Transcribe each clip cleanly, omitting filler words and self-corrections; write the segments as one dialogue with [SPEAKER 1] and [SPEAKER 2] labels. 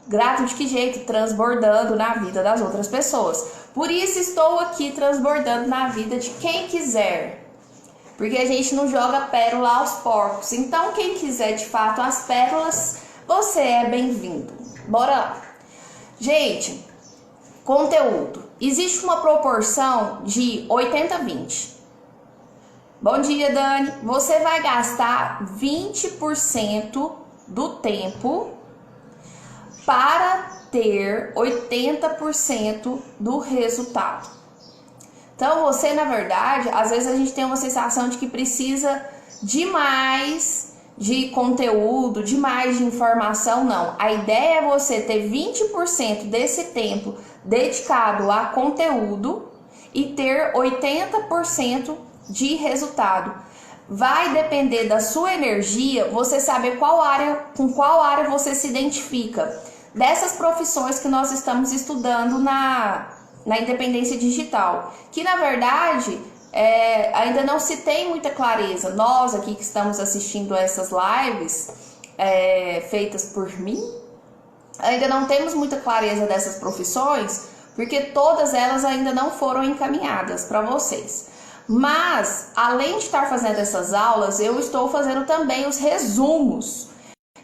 [SPEAKER 1] Grato de que jeito? Transbordando na vida das outras pessoas. Por isso estou aqui transbordando na vida de quem quiser. Porque a gente não joga pérola aos porcos. Então quem quiser de fato as pérolas, você é bem-vindo. Bora lá. Gente, conteúdo. Existe uma proporção de 80-20. Bom dia, Dani. Você vai gastar 20% do tempo para ter 80% do resultado. Então, você, na verdade, às vezes a gente tem uma sensação de que precisa de mais de conteúdo, de mais de informação. Não. A ideia é você ter 20% desse tempo dedicado a conteúdo e ter 80% de resultado. Vai depender da sua energia, você saber com qual área você se identifica. Dessas profissões que nós estamos estudando na independência digital, que na verdade ainda não se tem muita clareza. Nós aqui que estamos assistindo essas lives feitas por mim, ainda não temos muita clareza dessas profissões, porque todas elas ainda não foram encaminhadas para vocês. Mas, além de estar fazendo essas aulas, eu estou fazendo também os resumos.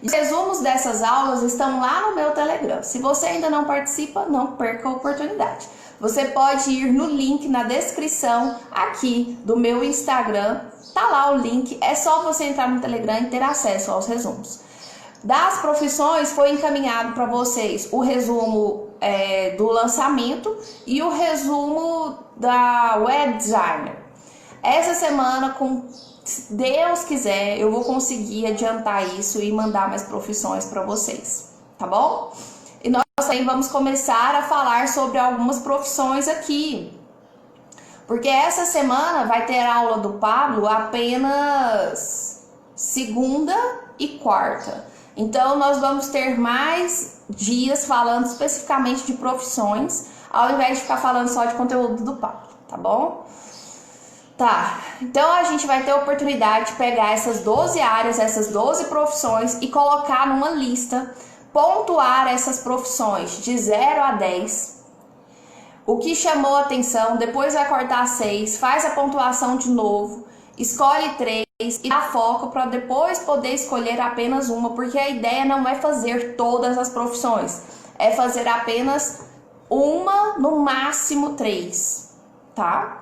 [SPEAKER 1] Os resumos dessas aulas estão lá no meu Telegram. Se você ainda não participa, não perca a oportunidade. Você pode ir no link na descrição aqui do meu Instagram. Tá lá o link, é só você entrar no Telegram e ter acesso aos resumos. Das profissões foi encaminhado para vocês o resumo do lançamento e o resumo da web designer. Essa semana, se Deus quiser, eu vou conseguir adiantar isso e mandar mais profissões para vocês, tá bom? E nós também vamos começar a falar sobre algumas profissões aqui, porque essa semana vai ter aula do Pablo apenas segunda e quarta. Então nós vamos ter mais dias falando especificamente de profissões, ao invés de ficar falando só de conteúdo do Pablo, tá bom? Tá, então a gente vai ter a oportunidade de pegar essas 12 áreas, essas 12 profissões e colocar numa lista, pontuar essas profissões de 0 a 10. O que chamou a atenção, depois vai cortar 6, faz a pontuação de novo, escolhe 3 e dá foco para depois poder escolher apenas uma, porque a ideia não é fazer todas as profissões, é fazer apenas uma, no máximo 3, tá?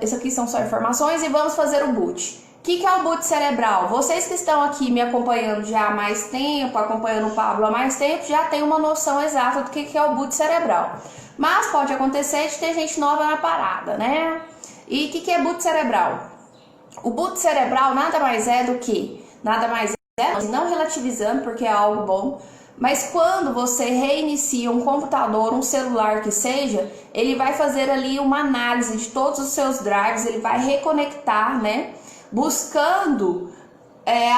[SPEAKER 1] Isso aqui são só informações e vamos fazer o boot. O que é o boot cerebral? Vocês que estão aqui me acompanhando já há mais tempo, acompanhando o Pablo há mais tempo, já tem uma noção exata do que é o boot cerebral. Mas pode acontecer de ter gente nova na parada, né? E o que é boot cerebral? O boot cerebral nada mais é do que, não relativizando porque é algo bom, mas quando você reinicia um computador, um celular que seja, ele vai fazer ali uma análise de todos os seus drives, ele vai reconectar, né? Buscando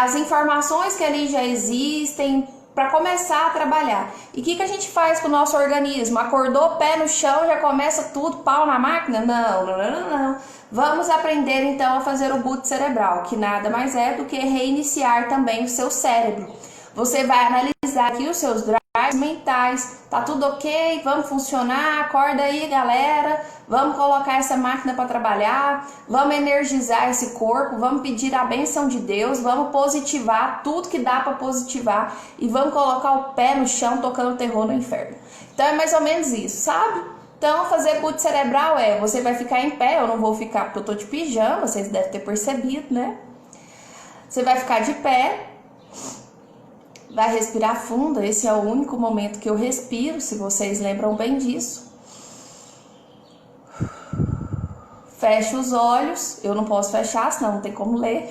[SPEAKER 1] as informações que ali já existem para começar a trabalhar. E o que a gente faz com o nosso organismo? Acordou, pé no chão, já começa tudo, pau na máquina? Não. Vamos aprender então a fazer o boot cerebral, que nada mais é do que reiniciar também o seu cérebro. Você vai analisar aqui os seus drives mentais, tá tudo ok? Vamos funcionar? Acorda aí, galera, vamos colocar essa máquina para trabalhar, vamos energizar esse corpo, vamos pedir a bênção de Deus, vamos positivar tudo que dá para positivar e vamos colocar o pé no chão tocando terror no inferno. Então é mais ou menos isso, sabe? Então fazer boot cerebral você vai ficar em pé, eu não vou ficar porque eu tô de pijama, vocês devem ter percebido, né? Você vai ficar de pé, vai respirar fundo, esse é o único momento que eu respiro, se vocês lembram bem disso. Fecha os olhos, eu não posso fechar, senão não tem como ler.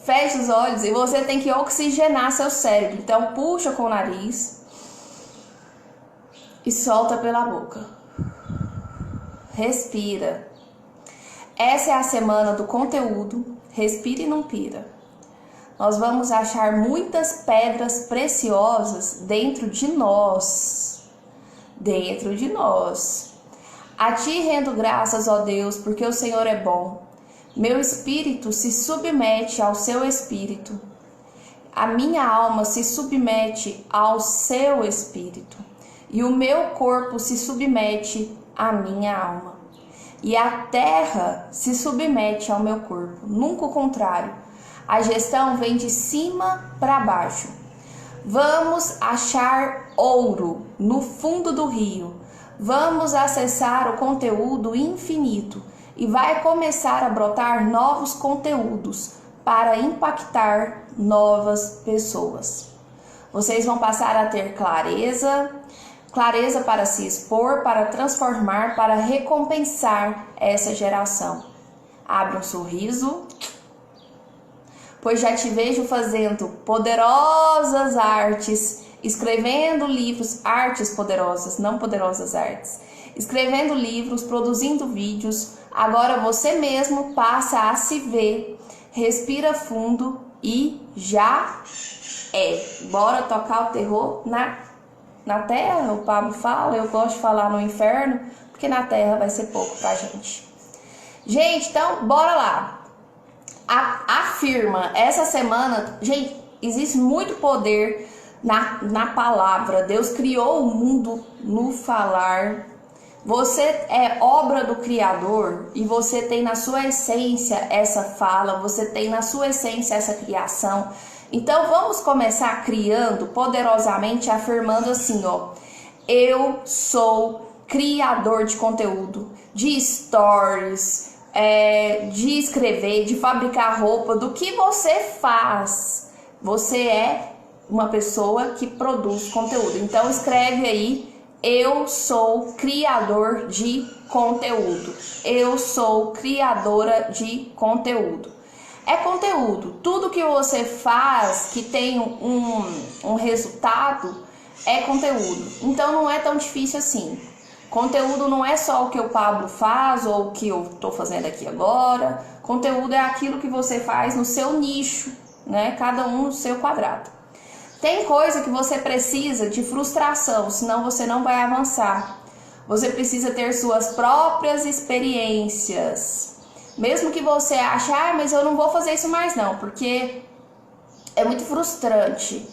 [SPEAKER 1] Fecha os olhos e você tem que oxigenar seu cérebro. Então puxa com o nariz e solta pela boca. Respira. Essa é a semana do conteúdo. Respira e não pira. Nós vamos achar muitas pedras preciosas dentro de nós. Dentro de nós. A ti rendo graças, ó Deus, porque o Senhor é bom. Meu espírito se submete ao seu espírito. a minha alma se submete ao seu espírito, e o meu corpo se submete à minha alma. E a terra se submete ao meu corpo, nunca o contrário. A gestão vem de cima para baixo. Vamos achar ouro no fundo do rio. Vamos acessar o conteúdo infinito e vai começar a brotar novos conteúdos para impactar novas pessoas. Vocês vão passar a ter clareza para se expor, para transformar, para recompensar essa geração. Abra um sorriso, pois já te vejo fazendo poderosas artes, escrevendo livros, artes poderosas, não poderosas artes, escrevendo livros, produzindo vídeos. Agora você mesmo passa a se ver, respira fundo e já é. Bora tocar o terror na terra. O Pablo fala, eu gosto de falar no inferno, porque na terra vai ser pouco pra gente. Gente, então bora lá. Afirma, essa semana, gente, existe muito poder na palavra. Deus criou o mundo no falar. Você é obra do Criador e você tem na sua essência essa fala, você tem na sua essência essa criação. Então vamos começar criando poderosamente, afirmando assim, ó: eu sou criador de conteúdo, de stories, de escrever, de fabricar roupa, do que você faz. Você é uma pessoa que produz conteúdo. Então escreve aí: eu sou criador de conteúdo. Eu sou criadora de conteúdo. É conteúdo. Tudo que você faz que tem um resultado é conteúdo. Então não é tão difícil assim. Conteúdo não é só o que o Pablo faz ou o que eu estou fazendo aqui agora. Conteúdo é aquilo que você faz no seu nicho, né? Cada um no seu quadrado. Tem coisa que você precisa de frustração, senão você não vai avançar. Você precisa ter suas próprias experiências. Mesmo que você ache, mas eu não vou fazer isso mais não, porque é muito frustrante.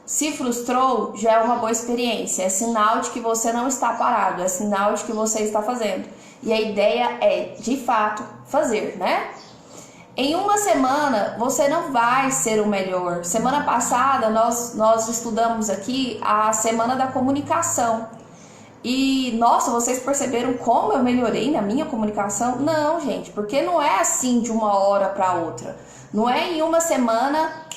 [SPEAKER 1] Se frustrou, já é uma boa experiência. É sinal de que você não está parado, é sinal de que você está fazendo. E a ideia é, de fato, fazer, né? Em uma semana, você não vai ser o melhor. Semana passada, nós estudamos aqui a Semana da Comunicação. E, nossa, vocês perceberam como eu melhorei na minha comunicação? Não, gente, porque não é assim de uma hora para outra. Não é em uma semana,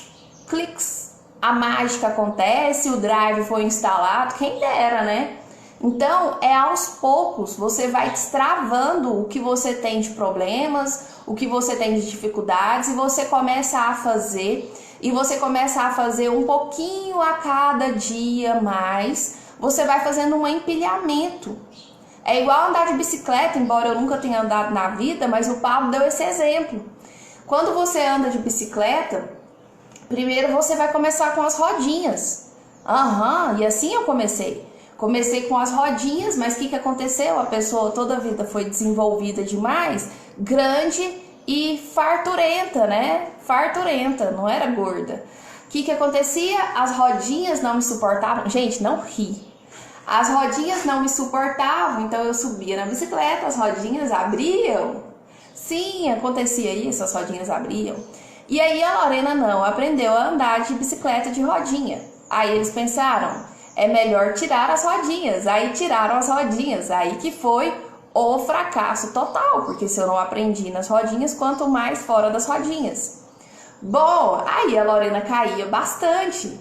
[SPEAKER 1] cliques, a mágica acontece, o drive foi instalado, quem dera, né? Então, é aos poucos, você vai destravando o que você tem de problemas, o que você tem de dificuldades, e você começa a fazer, um pouquinho a cada dia mais. Você vai fazendo um empilhamento. É igual andar de bicicleta, embora eu nunca tenha andado na vida, mas o Pablo deu esse exemplo. Quando você anda de bicicleta, primeiro você vai começar com as rodinhas. E assim eu comecei. Comecei com as rodinhas, mas o que aconteceu? A pessoa toda a vida foi desenvolvida demais, grande e farturenta, né? Farturenta, não era gorda. O que acontecia? As rodinhas não me suportavam. Gente, não ri. As rodinhas não me suportavam, então eu subia na bicicleta, as rodinhas abriam. Sim, acontecia isso, as rodinhas abriam. E aí a Lorena não aprendeu a andar de bicicleta de rodinha. Aí eles pensaram, é melhor tirar as rodinhas. Aí tiraram as rodinhas, aí que foi o fracasso total, porque se eu não aprendi nas rodinhas, quanto mais fora das rodinhas. Bom, aí a Lorena caía bastante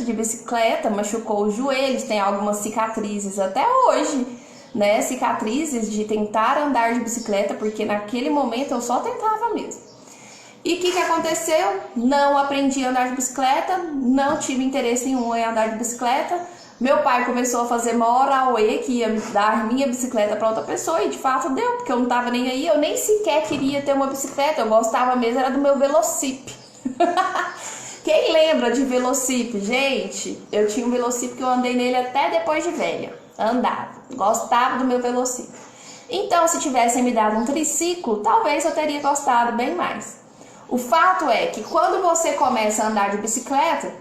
[SPEAKER 1] de bicicleta, machucou os joelhos, tem algumas cicatrizes até hoje, né? Cicatrizes de tentar andar de bicicleta, porque naquele momento eu só tentava mesmo. E o que aconteceu? Não aprendi a andar de bicicleta, não tive interesse nenhum em andar de bicicleta. Meu pai começou a fazer maior auê que ia dar minha bicicleta para outra pessoa e de fato deu, porque eu não tava nem aí, eu nem sequer queria ter uma bicicleta, eu gostava mesmo, era do meu Velocip. Quem lembra de Velocip? Gente, eu tinha um Velocip que eu andei nele até depois de velha, andava, gostava do meu Velocip. Então, se tivessem me dado um triciclo, talvez eu teria gostado bem mais. O fato é que quando você começa a andar de bicicleta,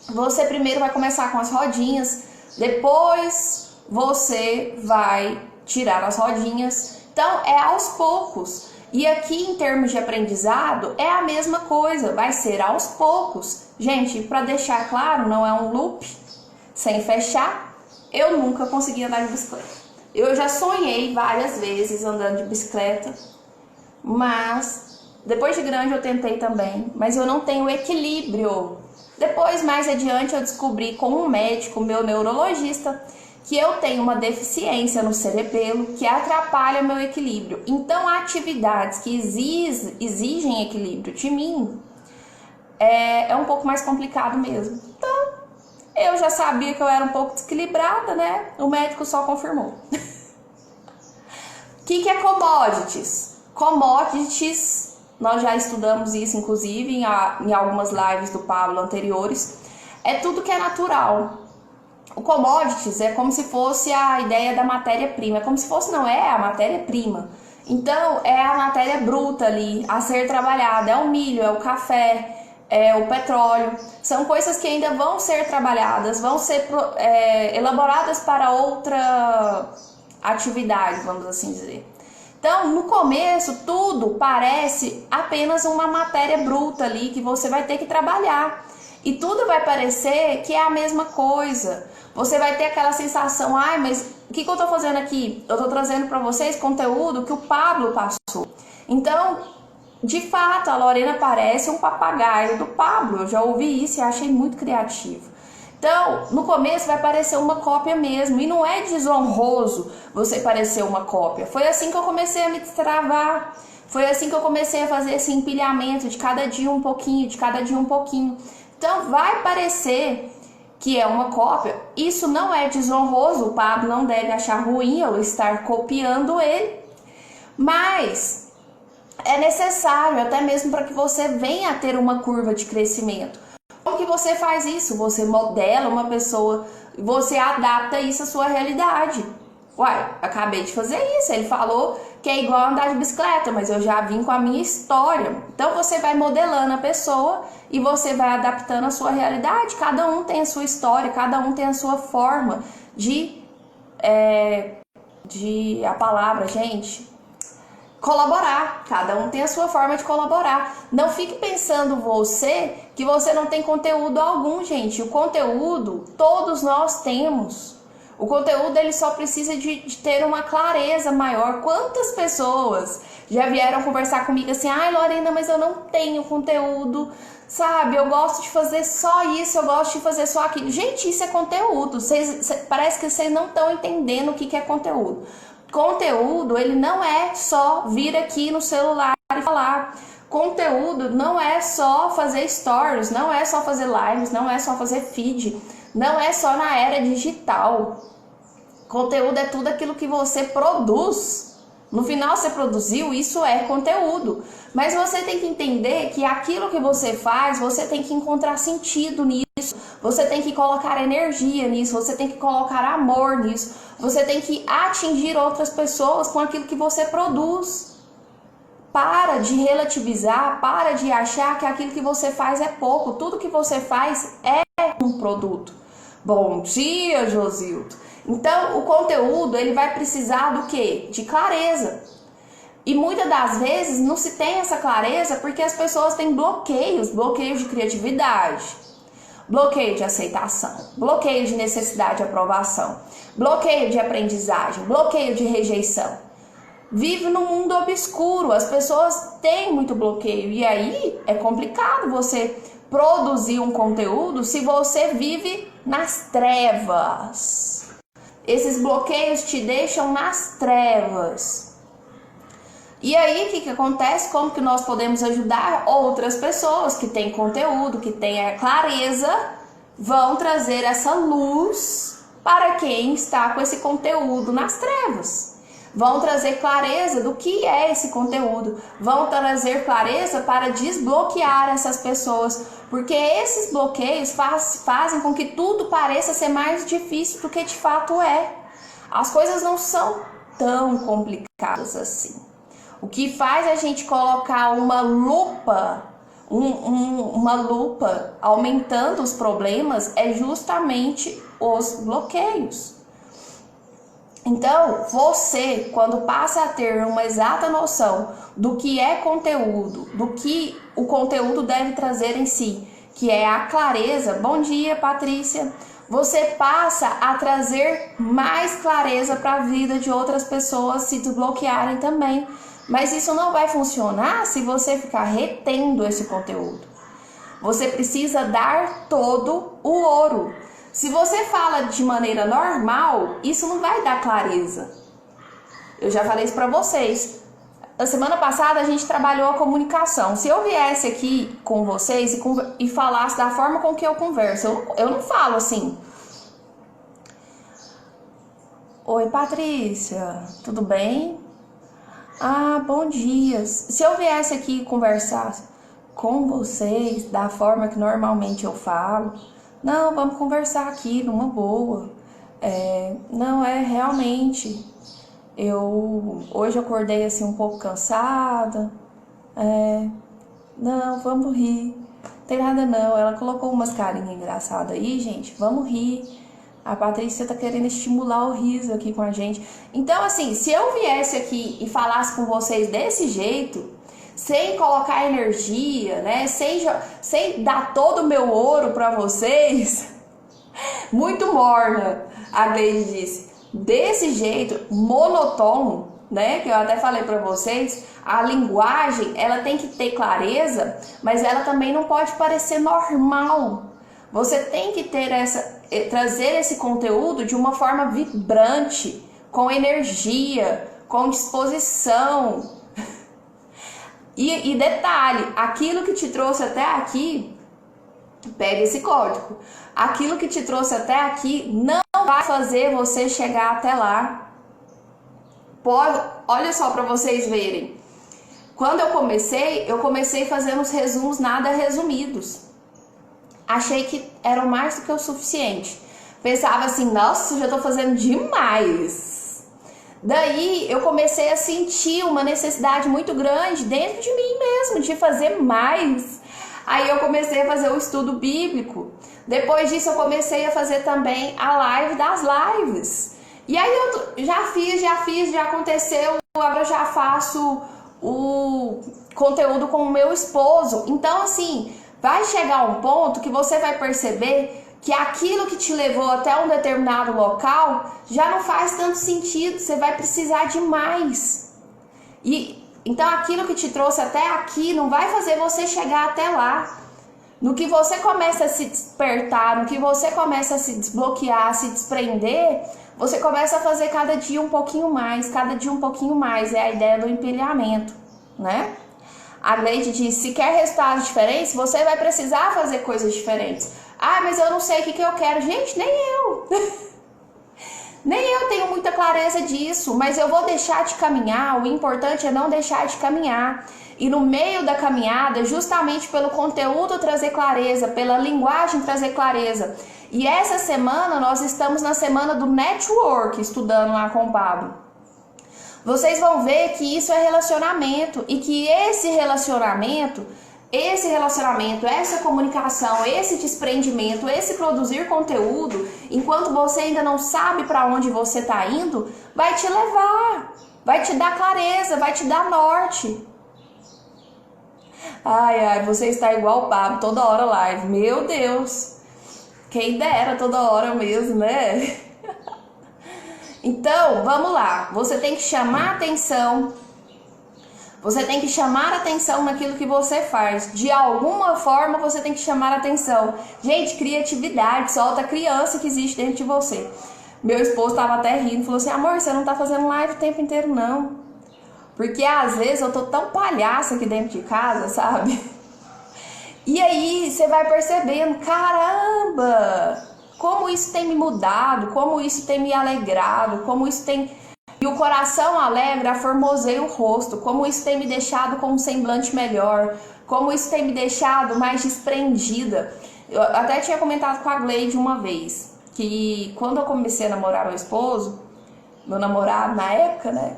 [SPEAKER 1] você primeiro vai começar com as rodinhas, depois você vai tirar as rodinhas. Então é aos poucos. E aqui em termos de aprendizado é a mesma coisa, vai ser aos poucos. Gente, para deixar claro, não é um loop sem fechar. Eu nunca consegui andar de bicicleta. Eu já sonhei várias vezes andando de bicicleta, mas depois de grande eu tentei também, mas eu não tenho equilíbrio. Depois, mais adiante, eu descobri com um médico, meu neurologista, que eu tenho uma deficiência no cerebelo que atrapalha meu equilíbrio. Então, atividades que exigem equilíbrio de mim é um pouco mais complicado mesmo. Então, eu já sabia que eu era um pouco desequilibrada, né? O médico só confirmou. O que é commodities? Commodities, nós já estudamos isso, inclusive, em algumas lives do Pablo anteriores. É tudo que é natural. O commodities é como se fosse a ideia da matéria-prima. É como se fosse, não é a matéria-prima. Então, é a matéria bruta ali, a ser trabalhada. É o milho, é o café, é o petróleo. São coisas que ainda vão ser trabalhadas, vão ser elaboradas para outra atividade, vamos assim dizer. Então, no começo, tudo parece apenas uma matéria bruta ali que você vai ter que trabalhar. E tudo vai parecer que é a mesma coisa. Você vai ter aquela sensação, ai, mas o que eu tô fazendo aqui? Eu tô trazendo para vocês conteúdo que o Pablo passou. Então, de fato, a Lorena parece um papagaio do Pablo. Eu já ouvi isso e achei muito criativo. Então, no começo vai parecer uma cópia mesmo. E não é desonroso você parecer uma cópia. Foi assim que eu comecei a me destravar. Foi assim que eu comecei a fazer esse empilhamento de cada dia um pouquinho, de cada dia um pouquinho. Então, vai parecer que é uma cópia. Isso não é desonroso. O Pablo não deve achar ruim eu estar copiando ele. Mas é necessário até mesmo para que você venha a ter uma curva de crescimento. Como que você faz isso? Você modela uma pessoa, você adapta isso à sua realidade. Uai, acabei de fazer isso. Ele falou que é igual andar de bicicleta, mas eu já vim com a minha história. Então você vai modelando a pessoa e você vai adaptando a sua realidade. Cada um tem a sua história, cada um tem a sua forma a palavra, gente, colaborar. Cada um tem a sua forma de colaborar. Não fique pensando que você não tem conteúdo algum, gente. O conteúdo todos nós temos. O conteúdo ele só precisa de ter uma clareza maior. Quantas pessoas já vieram conversar comigo assim, ai Lorena, mas eu não tenho conteúdo, sabe? Eu gosto de fazer só isso, eu gosto de fazer só aquilo. Gente, isso é conteúdo. Parece que vocês não estão entendendo o que é conteúdo. Conteúdo, ele não é só vir aqui no celular e falar. Conteúdo não é só fazer stories, não é só fazer lives, não é só fazer feed, não é só na era digital. Conteúdo é tudo aquilo que você produz. No final você produziu, isso é conteúdo. Mas você tem que entender que aquilo que você faz, você tem que encontrar sentido nisso. Você tem que colocar energia nisso, você tem que colocar amor nisso. Você tem que atingir outras pessoas com aquilo que você produz. Para de relativizar, para de achar que aquilo que você faz é pouco. Tudo que você faz é um produto. Bom dia, Josildo. Então, o conteúdo, ele vai precisar do quê? De clareza. E muitas das vezes não se tem essa clareza porque as pessoas têm bloqueios de criatividade, bloqueio de aceitação, bloqueio de necessidade de aprovação, bloqueio de aprendizagem, bloqueio de rejeição. Vive num mundo obscuro, as pessoas têm muito bloqueio e aí é complicado você produzir um conteúdo se você vive nas trevas. Esses bloqueios te deixam nas trevas. E aí, o que acontece? Como que nós podemos ajudar outras pessoas que têm conteúdo, que têm a clareza, vão trazer essa luz para quem está com esse conteúdo nas trevas. Vão trazer clareza do que é esse conteúdo. Vão trazer clareza para desbloquear essas pessoas. Porque esses bloqueios fazem com que tudo pareça ser mais difícil do que de fato é. As coisas não são tão complicadas assim. O que faz a gente colocar uma lupa, uma lupa aumentando os problemas é justamente os bloqueios. Então, você, quando passa a ter uma exata noção do que é conteúdo, do que o conteúdo deve trazer em si, que é a clareza. Bom dia, Patrícia. Você passa a trazer mais clareza para a vida de outras pessoas se desbloquearem também. Mas isso não vai funcionar se você ficar retendo esse conteúdo. Você precisa dar todo o ouro. Se você fala de maneira normal, isso não vai dar clareza. Eu já falei isso para vocês. Na semana passada a gente trabalhou a comunicação. Se eu viesse aqui com vocês e falasse da forma com que eu converso, eu não falo assim. Oi, Patrícia, tudo bem? Ah, bom dia. Se eu viesse aqui conversar com vocês da forma que normalmente eu falo, não, vamos conversar aqui numa boa. Não, realmente, hoje acordei assim um pouco cansada. Não, vamos rir. Tem nada não, ela colocou umas carinhas engraçadas aí, gente, vamos rir. A Patrícia tá querendo estimular o riso aqui com a gente. Então, assim, se eu viesse aqui e falasse com vocês desse jeito, sem colocar energia, né? Sem dar todo o meu ouro pra vocês, muito morna, a Gleide disse. Desse jeito, monotônico, né? Que eu até falei pra vocês, a linguagem, ela tem que ter clareza, mas ela também não pode parecer normal. Você tem que trazer esse conteúdo de uma forma vibrante, com energia, com disposição. E detalhe, aquilo que te trouxe até aqui, pega esse código. Aquilo que te trouxe até aqui não vai fazer você chegar até lá. Olha só para vocês verem. Quando eu comecei fazendo os resumos nada resumidos. Achei que eram mais do que o suficiente. Pensava assim, nossa, já tô fazendo demais. Daí eu comecei a sentir uma necessidade muito grande dentro de mim mesmo, de fazer mais. Aí eu comecei a fazer o estudo bíblico. Depois disso eu comecei a fazer também a live das lives. E aí eu já aconteceu, agora eu já faço o conteúdo com o meu esposo. Então assim, vai chegar um ponto que você vai perceber que aquilo que te levou até um determinado local já não faz tanto sentido, você vai precisar de mais. Então aquilo que te trouxe até aqui não vai fazer você chegar até lá. No que você começa a se despertar, no que você começa a se desbloquear, a se desprender, você começa a fazer cada dia um pouquinho mais, cada dia um pouquinho mais. É a ideia do empilhamento, né? A Gleide diz, se quer resultados diferentes, você vai precisar fazer coisas diferentes. Ah, mas eu não sei o que eu quero. Gente, nem eu. Nem eu tenho muita clareza disso, mas eu vou deixar de caminhar. O importante é não deixar de caminhar. E no meio da caminhada, justamente pelo conteúdo trazer clareza, pela linguagem trazer clareza. E essa semana, nós estamos na semana do network, estudando lá com o Pablo. Vocês vão ver que isso é relacionamento e que esse relacionamento, essa comunicação, esse desprendimento, esse produzir conteúdo, enquanto você ainda não sabe para onde você está indo, vai te levar, vai te dar clareza, vai te dar norte. Ai, você está igual o Pablo, toda hora live. Meu Deus, quem dera toda hora mesmo, né? Então, vamos lá. Você tem que chamar atenção. Você tem que chamar atenção naquilo que você faz. De alguma forma, você tem que chamar atenção. Gente, criatividade, solta a criança que existe dentro de você. Meu esposo estava até rindo, falou assim, amor, você não tá fazendo live o tempo inteiro, não. Porque às vezes eu tô tão palhaça aqui dentro de casa, sabe? E aí, você vai percebendo, caramba! Como isso tem me mudado, como isso tem me alegrado, como isso tem... E o coração alegra, formoseia o rosto, como isso tem me deixado com um semblante melhor, como isso tem me deixado mais desprendida. Eu até tinha comentado com a Gleide uma vez, que quando eu comecei a namorar meu esposo, meu namorado na época, né,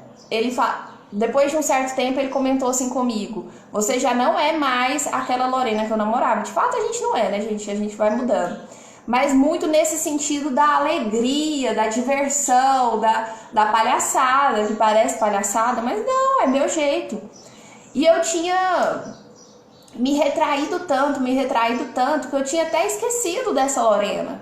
[SPEAKER 1] depois de um certo tempo, ele comentou assim comigo: você já não é mais aquela Lorena que eu namorava. De fato, a gente não é, né, gente? A gente vai mudando. Mas muito nesse sentido da alegria, da diversão, da palhaçada, que parece palhaçada, mas não, é meu jeito. E eu tinha me retraído tanto, que eu tinha até esquecido dessa Lorena.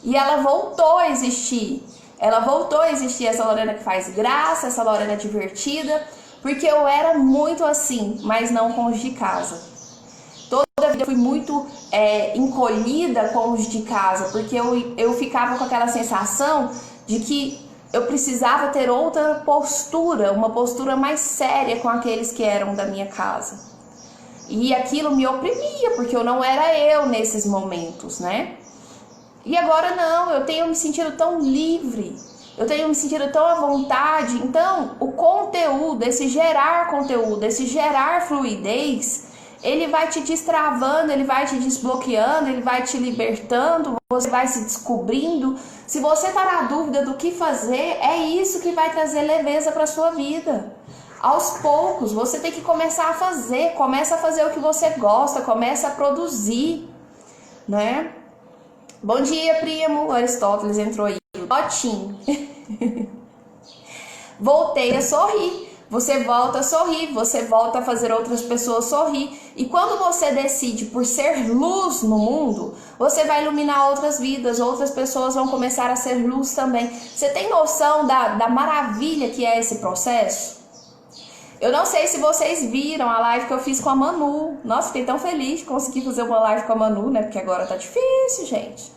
[SPEAKER 1] E ela voltou a existir. Ela voltou a existir, essa Lorena que faz graça, essa Lorena divertida, porque eu era muito assim, mas não cônjuge de casa. Toda a vida eu fui muito encolhida cônjuge de casa, porque eu ficava com aquela sensação de que eu precisava ter outra postura, uma postura mais séria com aqueles que eram da minha casa. E aquilo me oprimia, porque eu não era eu nesses momentos, né? E agora não, eu tenho me sentido tão livre, eu tenho me sentido tão à vontade. Então, o conteúdo, esse gerar fluidez, ele vai te destravando, ele vai te desbloqueando, ele vai te libertando, você vai se descobrindo. Se você está na dúvida do que fazer, é isso que vai trazer leveza para a sua vida. Aos poucos, você tem que começar a fazer, começa a fazer o que você gosta, começa a produzir, né? Bom dia, primo. O Aristóteles entrou aí. Ótimo. Voltei a sorrir. Você volta a sorrir, você volta a fazer outras pessoas sorrir. E quando você decide por ser luz no mundo, você vai iluminar outras vidas, outras pessoas vão começar a ser luz também. Você tem noção da maravilha que é esse processo? Eu não sei se vocês viram a live que eu fiz com a Manu. Nossa, fiquei tão feliz de conseguir fazer uma live com a Manu, né? Porque agora tá difícil, gente.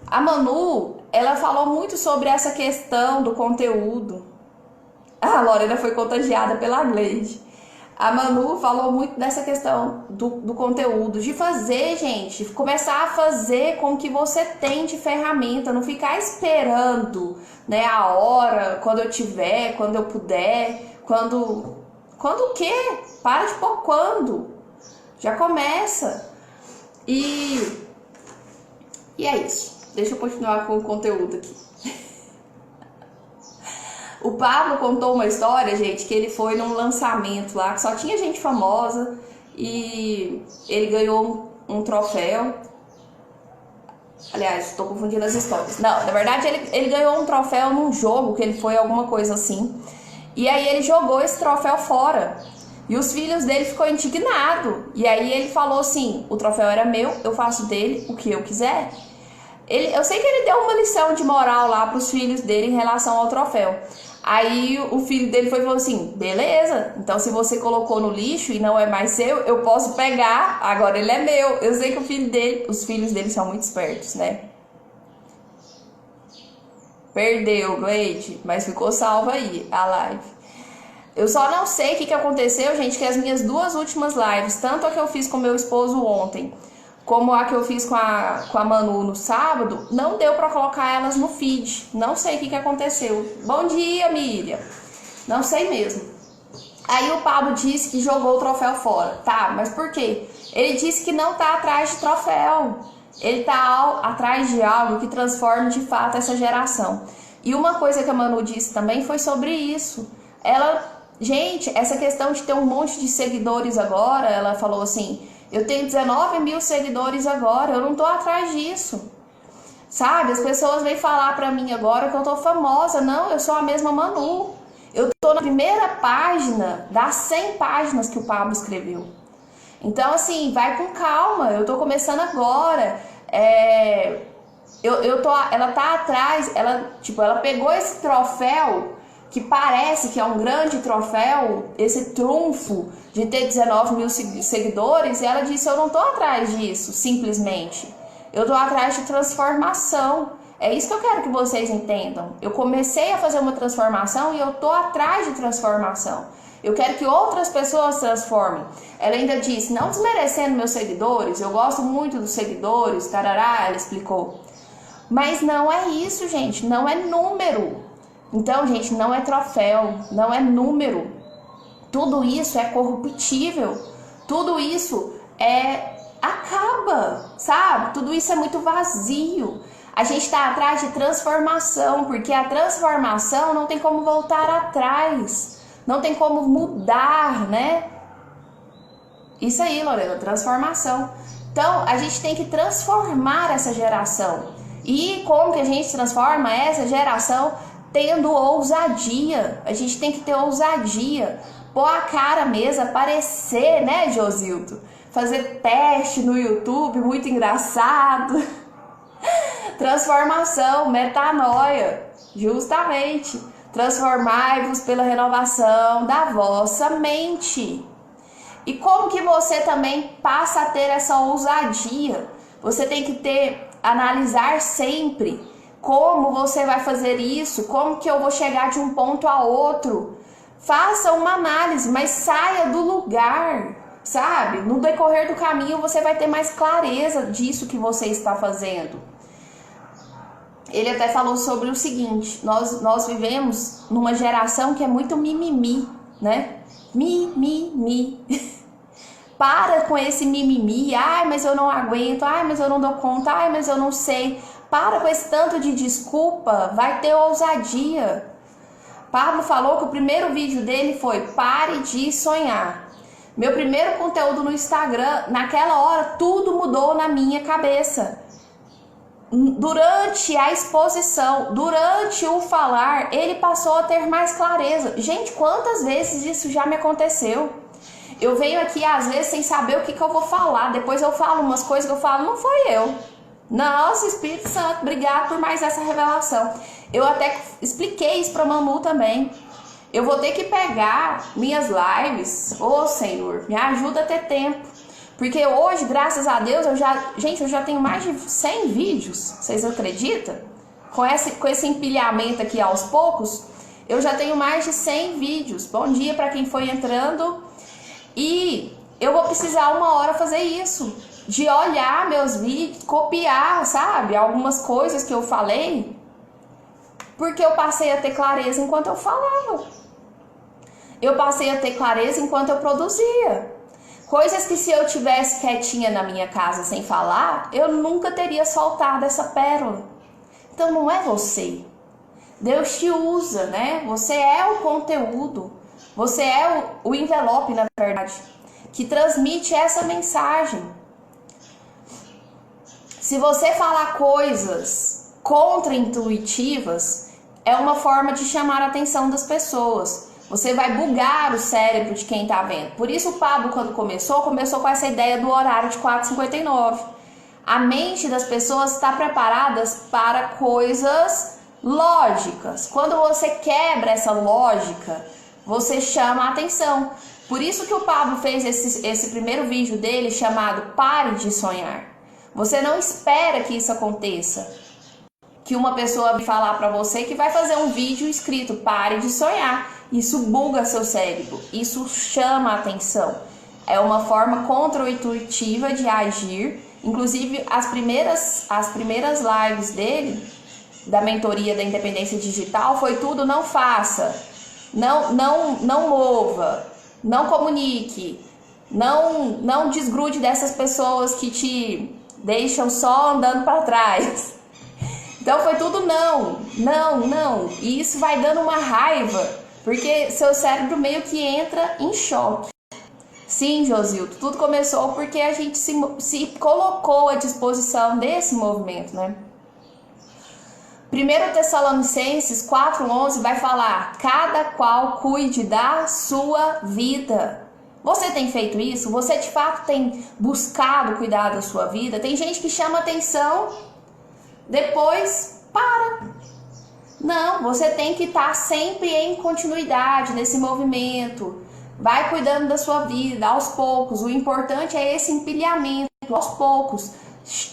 [SPEAKER 1] A Manu, ela falou muito sobre essa questão do conteúdo. A Lorena foi contagiada pela Gleide. A Manu falou muito dessa questão do conteúdo, de fazer, gente, começar a fazer com o que você tem de ferramenta, não ficar esperando, né, a hora, quando eu tiver, quando eu puder, quando o quê? Para de pôr quando. Já começa. E é isso. Deixa eu continuar com o conteúdo aqui. O Pablo contou uma história, gente, que ele foi num lançamento lá, que só tinha gente famosa, e ele ganhou um troféu. Aliás, estou confundindo as histórias. Não, na verdade ele ganhou um troféu num jogo, que ele foi alguma coisa assim. E aí ele jogou esse troféu fora. E os filhos dele ficou indignado. E aí ele falou assim: o troféu era meu, eu faço dele o que eu quiser. Eu sei que ele deu uma lição de moral lá para os filhos dele em relação ao troféu. Aí o filho dele foi e falou assim: beleza, então se você colocou no lixo e não é mais seu, eu posso pegar, agora ele é meu. Eu sei que os filhos dele são muito espertos, né? Perdeu, Gleide, mas ficou salva aí a live. Eu só não sei o que aconteceu, gente, que as minhas duas últimas lives, tanto a que eu fiz com meu esposo ontem, como a que eu fiz com a Manu no sábado, não deu pra colocar elas no feed. Não sei o que aconteceu. Bom dia, Miriam. Não sei mesmo. Aí o Pablo disse que jogou o troféu fora. Tá, mas por quê? Ele disse que não tá atrás de troféu. Ele tá atrás de algo que transforme de fato essa geração. E uma coisa que a Manu disse também foi sobre isso. Gente, essa questão de ter um monte de seguidores agora, ela falou assim: eu tenho 19 mil seguidores agora, eu não tô atrás disso. Sabe, as pessoas vêm falar pra mim agora que eu tô famosa. Não, eu sou a mesma Manu. Eu tô na primeira página das 100 páginas que o Pablo escreveu. Então, assim, vai com calma, eu tô começando agora. Ela tá atrás, ela pegou esse troféu, que parece que é um grande troféu, esse trunfo de ter 19 mil seguidores, e ela disse: eu não tô atrás disso, simplesmente. Eu tô atrás de transformação. É isso que eu quero que vocês entendam. Eu comecei a fazer uma transformação e eu tô atrás de transformação. Eu quero que outras pessoas transformem. Ela ainda disse, não desmerecendo meus seguidores, eu gosto muito dos seguidores, tarará, ela explicou. Mas não é isso, gente, não é número. Então, gente, não é troféu, não é número. Tudo isso é corruptível. Tudo isso acaba, sabe? Tudo isso é muito vazio. A gente está atrás de transformação, porque a transformação não tem como voltar atrás. não tem como mudar, né? Isso aí, Lorena, transformação. Então, a gente tem que transformar essa geração. E como que a gente transforma essa geração? Tendo ousadia. A gente tem que ter ousadia. Pôr a cara mesmo, aparecer, né, Josilto? Fazer teste no YouTube, muito engraçado. Transformação, metanoia, justamente. Transformai-vos pela renovação da vossa mente. E como que você também passa a ter essa ousadia? Você tem que analisar sempre como você vai fazer isso, como que eu vou chegar de um ponto a outro. Faça uma análise, mas saia do lugar, sabe? No decorrer do caminho você vai ter mais clareza disso que você está fazendo. Ele até falou sobre o seguinte, nós vivemos numa geração que é muito mimimi, né? Mimimi. Para com esse mimimi, ai, mas eu não aguento, ai, mas eu não dou conta, ai, mas eu não sei. Para com esse tanto de desculpa, vai ter ousadia. Pablo falou que o primeiro vídeo dele foi pare de sonhar. Meu primeiro conteúdo no Instagram, naquela hora, tudo mudou na minha cabeça. Durante a exposição, durante o falar, ele passou a ter mais clareza. Gente, quantas vezes isso já me aconteceu? Eu venho aqui, às vezes, sem saber o que eu vou falar. Depois eu falo umas coisas que eu falo, não foi eu. Nossa, Espírito Santo, obrigado por mais essa revelação. Eu até expliquei isso para Manu também. Eu vou ter que pegar minhas lives. Ô, Senhor, me ajuda a ter tempo. Porque hoje, graças a Deus, eu já tenho mais de 100 vídeos. Vocês acreditam? Com esse empilhamento aqui aos poucos, eu já tenho mais de 100 vídeos. Bom dia para quem foi entrando. E eu vou precisar uma hora fazer isso. De olhar meus vídeos, copiar, sabe? Algumas coisas que eu falei. Porque eu passei a ter clareza enquanto eu falava. Eu passei a ter clareza enquanto eu produzia. Coisas que se eu tivesse quietinha na minha casa sem falar, eu nunca teria soltado essa pérola. Então não é você. Deus te usa, né? Você é o conteúdo. Você é o envelope, na verdade, que transmite essa mensagem. Se você falar coisas contra-intuitivas, é uma forma de chamar a atenção das pessoas. Você vai bugar o cérebro de quem está vendo. Por isso o Pablo, quando começou com essa ideia do horário de 4h59. A mente das pessoas está preparada para coisas lógicas. Quando você quebra essa lógica, você chama a atenção. Por isso que o Pablo fez esse primeiro vídeo dele chamado Pare de Sonhar. Você não espera que isso aconteça. Que uma pessoa vai falar para você que vai fazer um vídeo escrito Pare de Sonhar. Isso buga seu cérebro. Isso chama a atenção. É uma forma contra-intuitiva de agir. Inclusive, as primeiras lives dele, da mentoria da independência digital, foi tudo não faça. Não mova, não comunique, não desgrude dessas pessoas que te deixam só andando para trás. Então foi tudo não. E isso vai dando uma raiva, porque seu cérebro meio que entra em choque. Sim, Josilto, tudo começou porque a gente se colocou à disposição desse movimento, né? 1 Tessalonicenses 4,11 vai falar: cada qual cuide da sua vida. Você tem feito isso? Você de fato tem buscado cuidar da sua vida? Tem gente que chama atenção, depois para. Não, você tem que estar sempre em continuidade nesse movimento. Vai cuidando da sua vida aos poucos. O importante é esse empilhamento aos poucos.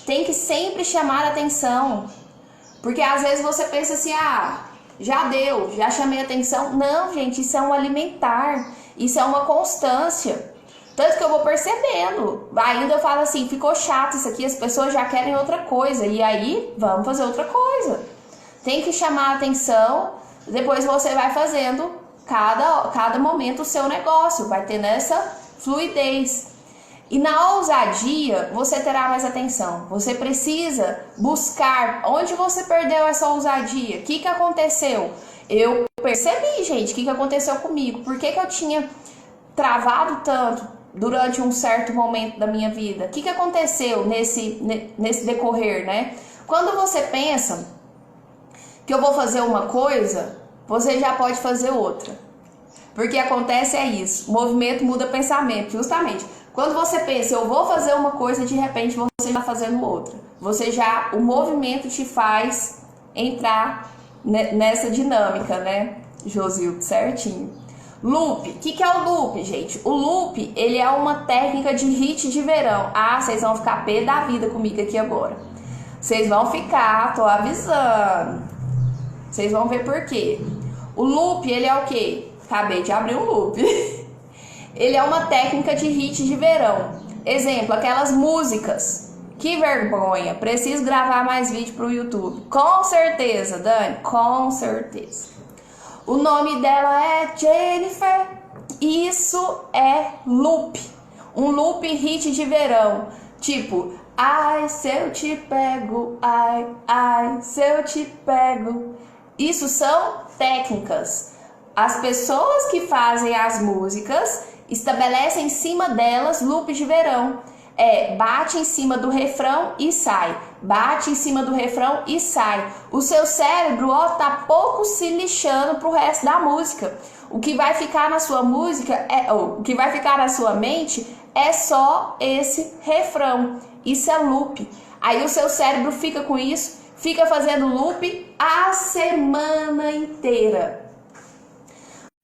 [SPEAKER 1] Tem que sempre chamar atenção. Porque às vezes você pensa assim, já deu, já chamei atenção. Não, gente, isso é um alimentar, isso é uma constância. Tanto que eu vou percebendo. Ainda eu falo assim, ficou chato isso aqui, as pessoas já querem outra coisa. E aí, vamos fazer outra coisa. Tem que chamar atenção, depois você vai fazendo cada momento o seu negócio. Vai ter nessa fluidez. E na ousadia, você terá mais atenção. Você precisa buscar onde você perdeu essa ousadia. O que aconteceu? Eu percebi, gente, o que aconteceu comigo. Por que eu tinha travado tanto durante um certo momento da minha vida? O que aconteceu nesse decorrer, né? Quando você pensa que eu vou fazer uma coisa, você já pode fazer outra. Porque acontece é isso, movimento muda pensamento, justamente. Quando você pensa, eu vou fazer uma coisa, de repente você está fazendo outra. O movimento te faz entrar nessa dinâmica, né, Josildo? Certinho. Loop. O que é o loop, gente? O loop, ele é uma técnica de hit de verão. Ah, vocês vão ficar pé da vida comigo aqui agora. Vocês vão ficar, tô avisando. Vocês vão ver por quê. O loop, ele é o quê? Acabei de abrir um loop. Ele é uma técnica de hit de verão. Exemplo, aquelas músicas. Que vergonha, preciso gravar mais vídeo pro YouTube. Com certeza, Dani, com certeza. O nome dela é Jennifer. Isso é loop. Um loop hit de verão. Tipo, ai, se eu te pego, ai, ai, se eu te pego. Isso são técnicas. As pessoas que fazem as músicas estabelecem em cima delas loops de verão. Bate em cima do refrão e sai. Bate em cima do refrão e sai. O seu cérebro, tá pouco se lixando pro resto da música. O que vai ficar na sua música, o que vai ficar na sua mente é só esse refrão. Isso é loop. Aí o seu cérebro fica com isso, fica fazendo loop a semana inteira.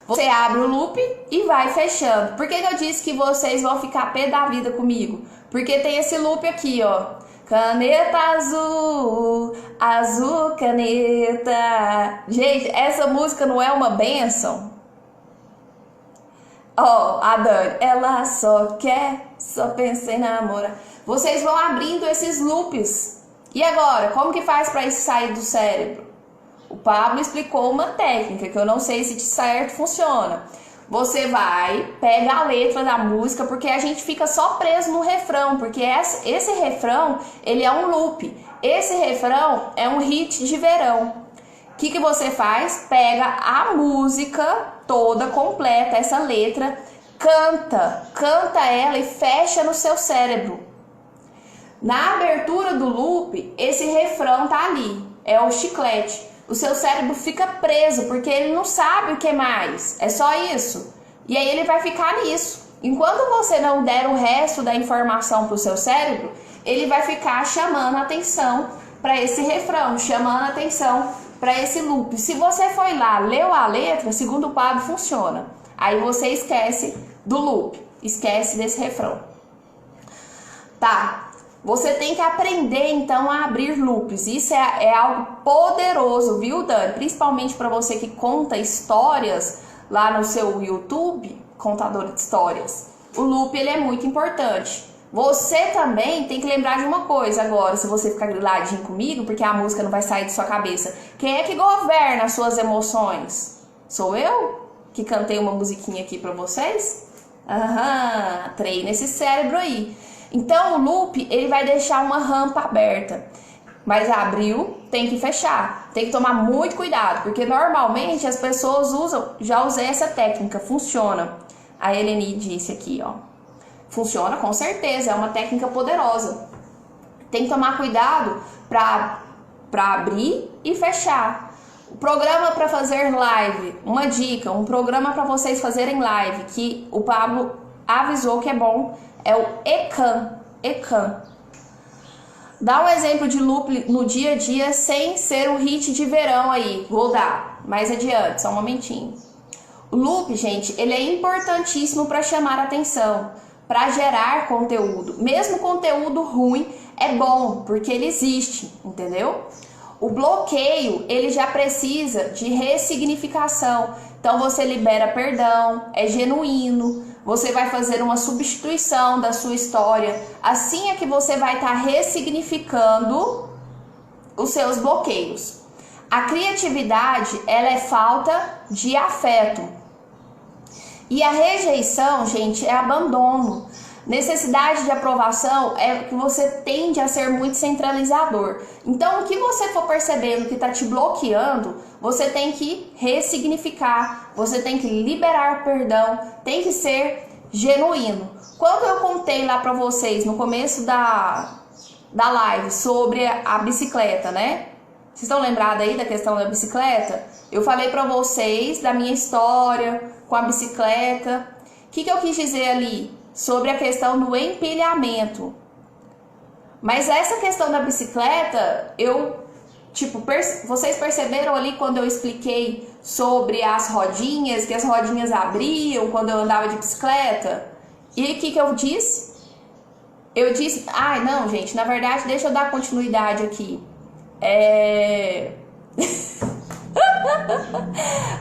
[SPEAKER 1] Você abre o loop e vai fechando. Por que eu disse que vocês vão ficar pé da vida comigo? Porque tem esse loop aqui, ó. Caneta azul, azul caneta. Gente, essa música não é uma bênção? Ó, a Dani, ela só pensa em namorar. Vocês vão abrindo esses loops. E agora, como que faz para isso sair do cérebro? O Pablo explicou uma técnica que eu não sei se de certo funciona. Você pega a letra da música, porque a gente fica só preso no refrão, porque esse refrão, ele é um loop. Esse refrão é um hit de verão. O que você faz? Pega a música toda, completa, essa letra, canta ela e fecha no seu cérebro. Na abertura do loop, esse refrão tá ali, é o chiclete. O seu cérebro fica preso, porque ele não sabe o que mais. É só isso. E aí ele vai ficar nisso. Enquanto você não der o resto da informação para o seu cérebro, ele vai ficar chamando a atenção para esse refrão, chamando a atenção para esse loop. Se você foi lá, leu a letra, segundo o Pablo, funciona. Aí você esquece do loop, esquece desse refrão. Tá. Você tem que aprender, então, a abrir loops. Isso é algo poderoso, viu, Dani? Principalmente para você que conta histórias lá no seu YouTube, contador de histórias. O loop, ele é muito importante. Você também tem que lembrar de uma coisa agora, se você ficar griladinho comigo, porque a música não vai sair de sua cabeça. Quem é que governa as suas emoções? Sou eu, que cantei uma musiquinha aqui para vocês? Treina esse cérebro aí. Então o loop, ele vai deixar uma rampa aberta, mas abriu, tem que fechar, tem que tomar muito cuidado, porque normalmente as pessoas já usei essa técnica, funciona. A Eleni disse aqui, ó, funciona com certeza, é uma técnica poderosa. Tem que tomar cuidado para abrir e fechar. O programa para fazer live, uma dica, um programa para vocês fazerem live, que o Pablo avisou que é bom, é o Ecan. Dá um exemplo de loop no dia a dia sem ser um hit de verão aí. Vou dar mais adiante, só um momentinho. O loop, gente, ele é importantíssimo para chamar atenção, para gerar conteúdo. Mesmo conteúdo ruim é bom, porque ele existe, entendeu? O bloqueio, ele já precisa de ressignificação. Então você libera perdão, é genuíno. Você vai fazer uma substituição da sua história. Assim é que você vai estar ressignificando os seus bloqueios. A criatividade, ela é falta de afeto. E a rejeição, gente, é abandono. Necessidade de aprovação é que você tende a ser muito centralizador. Então, o que você for percebendo que está te bloqueando, você tem que ressignificar, você tem que liberar perdão, tem que ser genuíno. Quando eu contei lá para vocês no começo da live sobre a bicicleta, né? Vocês estão lembrados aí da questão da bicicleta? Eu falei para vocês da minha história com a bicicleta. O que eu quis dizer ali? Sobre a questão do empilhamento. Mas essa questão da bicicleta, vocês perceberam ali quando eu expliquei sobre as rodinhas, que as rodinhas abriam quando eu andava de bicicleta? E o que eu disse? Eu disse, não, gente, na verdade, deixa eu dar continuidade aqui.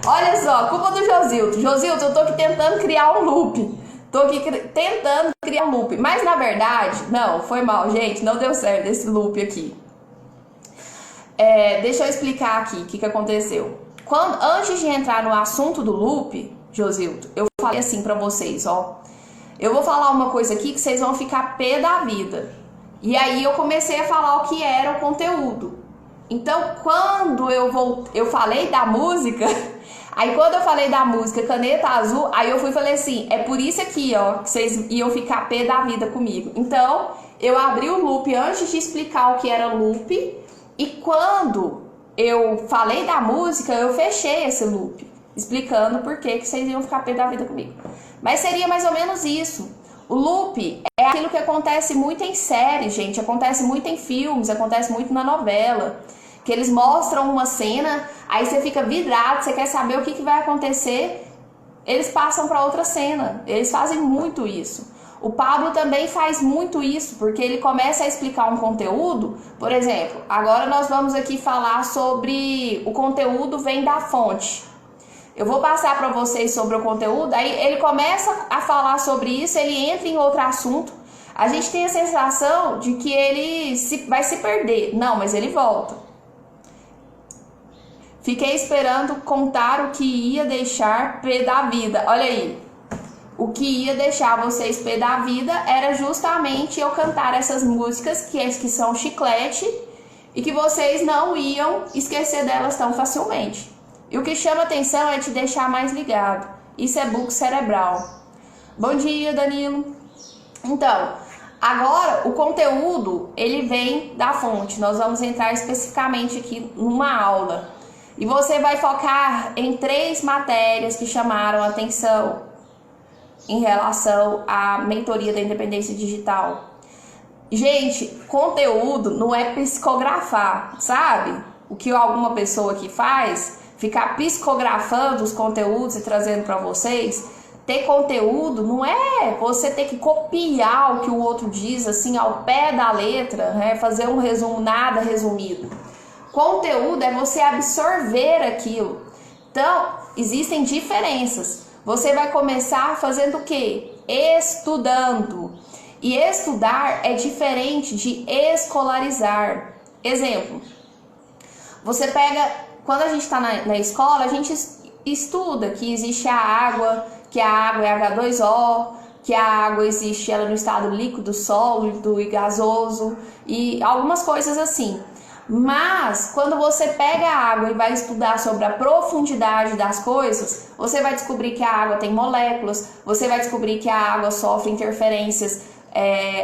[SPEAKER 1] Olha só, culpa do Josilton. Josilton, eu tô aqui tentando criar um loop. Mas na verdade, não, foi mal, gente, não deu certo esse loop aqui. Deixa eu explicar aqui o que aconteceu. Antes de entrar no assunto do loop, Josilton, eu falei assim pra vocês, ó. Eu vou falar uma coisa aqui que vocês vão ficar pé da vida. E aí eu comecei a falar o que era o conteúdo. Então, quando eu falei da música, aí quando eu falei da música Caneta Azul, aí eu falei assim, é por isso aqui, ó, que vocês iam ficar pé da vida comigo. Então, eu abri o loop antes de explicar o que era loop, e quando eu falei da música, eu fechei esse loop, explicando por que vocês iam ficar pé da vida comigo. Mas seria mais ou menos isso. O loop é aquilo que acontece muito em séries, gente, acontece muito em filmes, acontece muito na novela. Que eles mostram uma cena, aí você fica vidrado, você quer saber o que vai acontecer, eles passam para outra cena. Eles fazem muito isso. O Pablo também faz muito isso, porque ele começa a explicar um conteúdo. Por exemplo, agora nós vamos aqui falar sobre o conteúdo vem da fonte. Eu vou passar para vocês sobre o conteúdo, aí ele começa a falar sobre isso, ele entra em outro assunto. A gente tem a sensação de que ele vai se perder. Não, mas ele volta. Fiquei esperando contar o que ia deixar pé da vida. Olha aí. O que ia deixar vocês pé da vida era justamente eu cantar essas músicas que são chiclete e que vocês não iam esquecer delas tão facilmente. E o que chama atenção é te deixar mais ligado. Isso é bug cerebral. Bom dia, Danilo. Então, agora o conteúdo, ele vem da fonte. Nós vamos entrar especificamente aqui numa aula. E você vai focar em 3 matérias que chamaram a atenção em relação à mentoria da independência digital. Gente, conteúdo não é psicografar, sabe? O que alguma pessoa aqui faz, ficar psicografando os conteúdos e trazendo para vocês. Ter conteúdo não é você ter que copiar o que o outro diz assim ao pé da letra, né? Fazer um resumo nada resumido. Conteúdo é você absorver aquilo. Então, existem diferenças. Você vai começar fazendo o quê? Estudando. E estudar é diferente de escolarizar. Exemplo, você pega, quando a gente está na escola, a gente estuda que existe a água, que a água é H2O, que a água existe ela no estado líquido, sólido e gasoso, e algumas coisas assim. Mas, quando você pega a água e vai estudar sobre a profundidade das coisas, você vai descobrir que a água tem moléculas, você vai descobrir que a água sofre interferências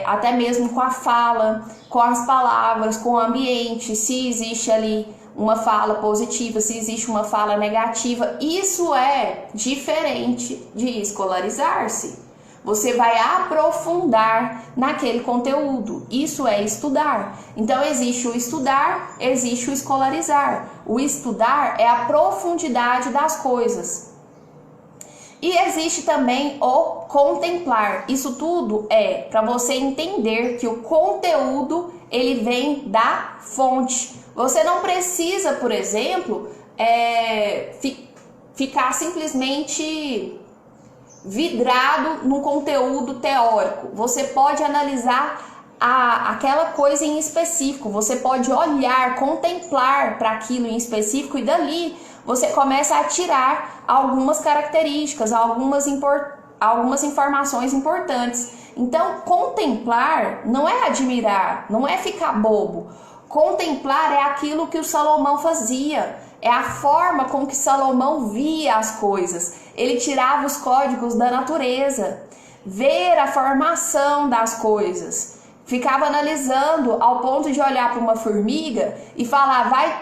[SPEAKER 1] até mesmo com a fala, com as palavras, com o ambiente, se existe ali uma fala positiva, se existe uma fala negativa. Isso é diferente de escolarizar-se. Você vai aprofundar naquele conteúdo. Isso é estudar. Então, existe o estudar, existe o escolarizar. O estudar é a profundidade das coisas. E existe também o contemplar. Isso tudo é para você entender que o conteúdo, ele vem da fonte. Você não precisa, por exemplo, ficar simplesmente vidrado no conteúdo teórico. Você pode analisar aquela coisa em específico, você pode olhar, contemplar para aquilo em específico e dali você começa a tirar algumas características, algumas informações importantes. Então, contemplar não é admirar, não é ficar bobo. Contemplar é aquilo que o Salomão fazia, é a forma com que Salomão via as coisas. Ele tirava os códigos da natureza, ver a formação das coisas. Ficava analisando ao ponto de olhar para uma formiga e falar, vai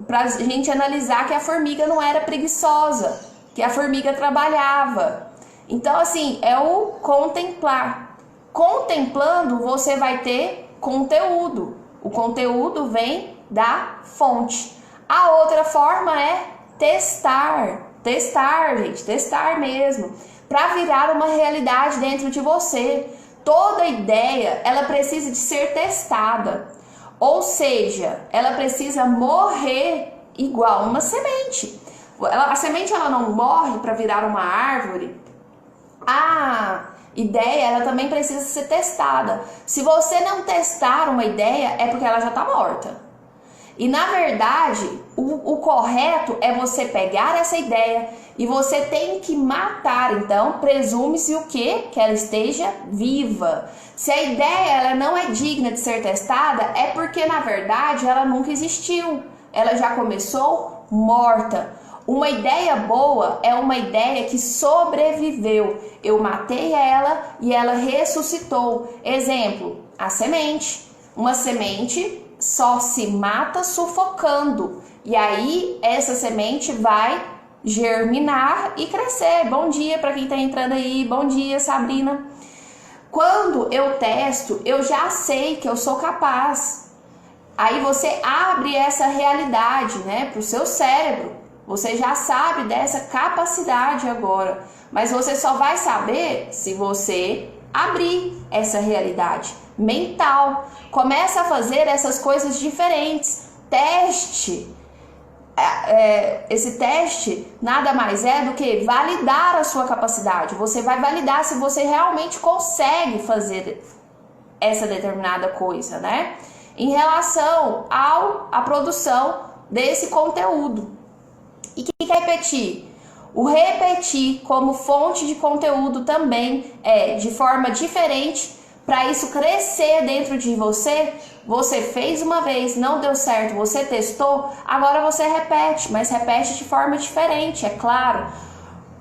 [SPEAKER 1] para a gente analisar que a formiga não era preguiçosa, que a formiga trabalhava. Então, assim, é o contemplar. Contemplando, você vai ter conteúdo. O conteúdo vem da fonte. A outra forma é testar. Testar, gente, testar mesmo. Para virar uma realidade dentro de você. Toda ideia, ela precisa de ser testada. Ou seja, ela precisa morrer igual uma semente. A semente ela não morre para virar uma árvore. A ideia ela também precisa ser testada. Se você não testar uma ideia, é porque ela já está morta. E na verdade, o correto é você pegar essa ideia e você tem que matar. Então, presume-se o quê? Que ela esteja viva. Se a ideia ela não é digna de ser testada, é porque na verdade ela nunca existiu. Ela já começou morta. Uma ideia boa é uma ideia que sobreviveu. Eu matei ela e ela ressuscitou. Exemplo, a semente. Uma semente só se mata sufocando. E aí essa semente vai germinar e crescer. Bom dia para quem está entrando aí. Bom dia, Sabrina. Quando eu testo, eu já sei que eu sou capaz. Aí você abre essa realidade, né, para o seu cérebro. Você já sabe dessa capacidade agora. Mas você só vai saber se você abrir essa realidade mental. Começa a fazer essas coisas diferentes. Teste. Esse teste nada mais é do que validar a sua capacidade. Você vai validar se você realmente consegue fazer essa determinada coisa, né? Em relação à produção desse conteúdo. E o que é repetir? O repetir como fonte de conteúdo também é de forma diferente. Para isso crescer dentro de você, você fez uma vez, não deu certo, você testou, agora você repete, mas repete de forma diferente, é claro.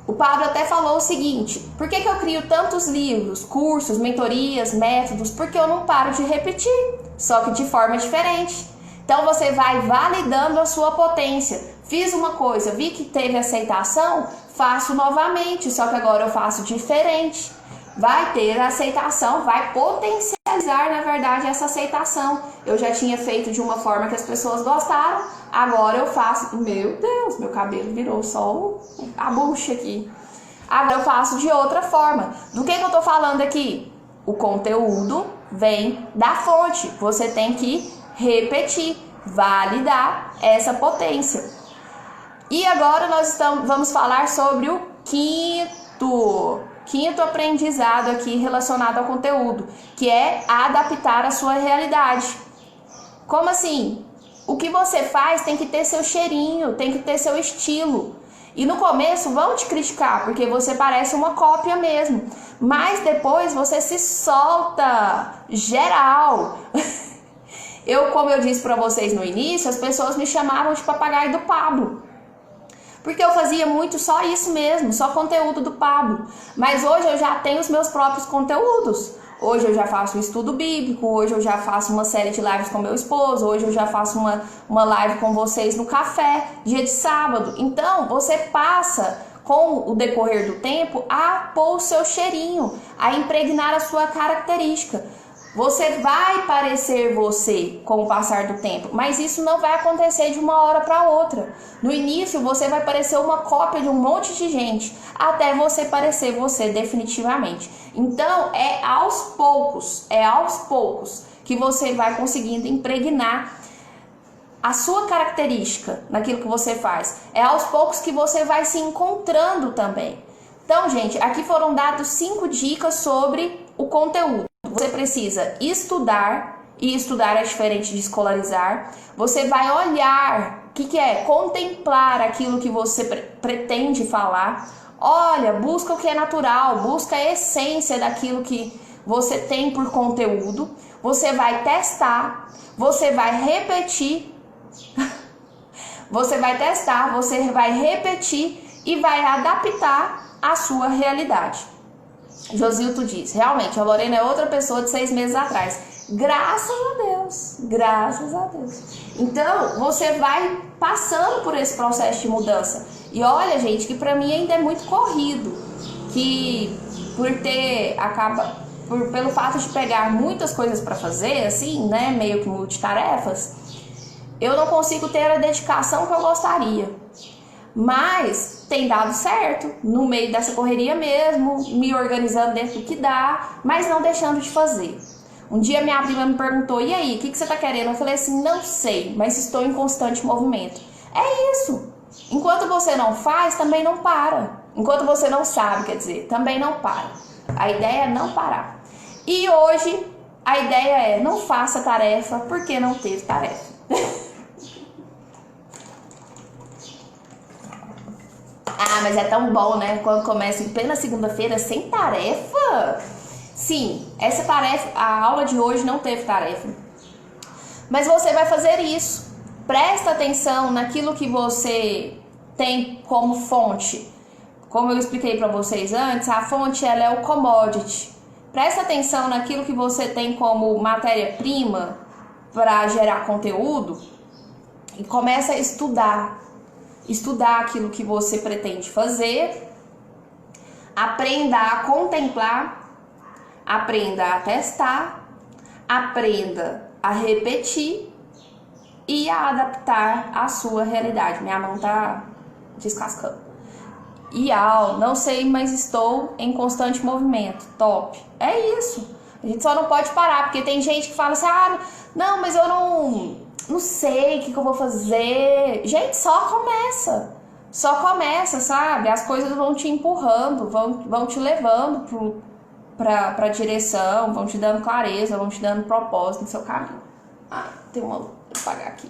[SPEAKER 1] O Pablo até falou o seguinte, por que eu crio tantos livros, cursos, mentorias, métodos? Porque eu não paro de repetir, só que de forma diferente. Então você vai validando a sua potência. Fiz uma coisa, vi que teve aceitação, faço novamente, só que agora eu faço diferente. Vai ter aceitação, vai potencializar, na verdade, essa aceitação. Eu já tinha feito de uma forma que as pessoas gostaram, agora eu faço... Meu Deus, meu cabelo virou só a bucha aqui. Agora eu faço de outra forma. Do que eu tô falando aqui? O conteúdo vem da fonte. Você tem que repetir, validar essa potência. E agora nós vamos falar sobre o quinto aprendizado aqui relacionado ao conteúdo, que é adaptar a sua realidade. Como assim? O que você faz tem que ter seu cheirinho, tem que ter seu estilo. E no começo vão te criticar, porque você parece uma cópia mesmo. Mas depois você se solta geral. Como eu disse para vocês no início, as pessoas me chamavam de papagaio do Pablo. Porque eu fazia muito só isso mesmo, só conteúdo do Pablo. Mas hoje eu já tenho os meus próprios conteúdos. Hoje eu já faço um estudo bíblico, hoje eu já faço uma série de lives com meu esposo, hoje eu já faço uma live com vocês no café, dia de sábado. Então, você passa, com o decorrer do tempo, a pôr o seu cheirinho, a impregnar a sua característica. Você vai parecer você com o passar do tempo, mas isso não vai acontecer de uma hora para outra. No início você vai parecer uma cópia de um monte de gente, até você parecer você definitivamente. Então é aos poucos que você vai conseguindo impregnar a sua característica naquilo que você faz. É aos poucos que você vai se encontrando também. Então, gente, aqui foram dados 5 dicas sobre o conteúdo. Você precisa estudar, e estudar é diferente de escolarizar. Você vai olhar, o que é? Contemplar aquilo que você pretende falar. Olha, busca o que é natural, busca a essência daquilo que você tem por conteúdo, você vai testar, você vai repetir, você vai testar, você vai repetir e vai adaptar a sua realidade. Josilto diz, realmente, a Lorena é outra pessoa de 6 meses atrás. Graças a Deus, graças a Deus. Então, você vai passando por esse processo de mudança. E olha, gente, que pra mim ainda é muito corrido. Que pelo fato de pegar muitas coisas pra fazer, assim, né, meio que multitarefas, eu não consigo ter a dedicação que eu gostaria. Mas tem dado certo, no meio dessa correria mesmo, me organizando dentro do que dá, mas não deixando de fazer. Um dia minha prima me perguntou, e aí, o que você tá querendo? Eu falei assim, não sei, mas estou em constante movimento. É isso. Enquanto você não faz, também não para. Enquanto você não sabe, quer dizer, também não para. A ideia é não parar. E hoje, a ideia é, não faça tarefa porque não teve tarefa. Ah, mas é tão bom, né? Quando começa em plena segunda-feira sem tarefa. Sim, essa tarefa, a aula de hoje não teve tarefa. Mas você vai fazer isso. Presta atenção naquilo que você tem como fonte. Como eu expliquei para vocês antes, a fonte ela é o commodity. Presta atenção naquilo que você tem como matéria-prima para gerar conteúdo e começa a estudar. Estudar aquilo que você pretende fazer, aprenda a contemplar, aprenda a testar, aprenda a repetir e a adaptar à sua realidade. Minha mão tá descascando. Não sei, mas estou em constante movimento. Top. É isso. A gente só não pode parar, porque tem gente que fala assim, não, mas eu não sei o que eu vou fazer. Gente, só começa. Só começa, sabe? As coisas vão te empurrando, vão te levando pra direção, vão te dando clareza, vão te dando propósito no seu caminho. Tem uma luz pra pagar aqui.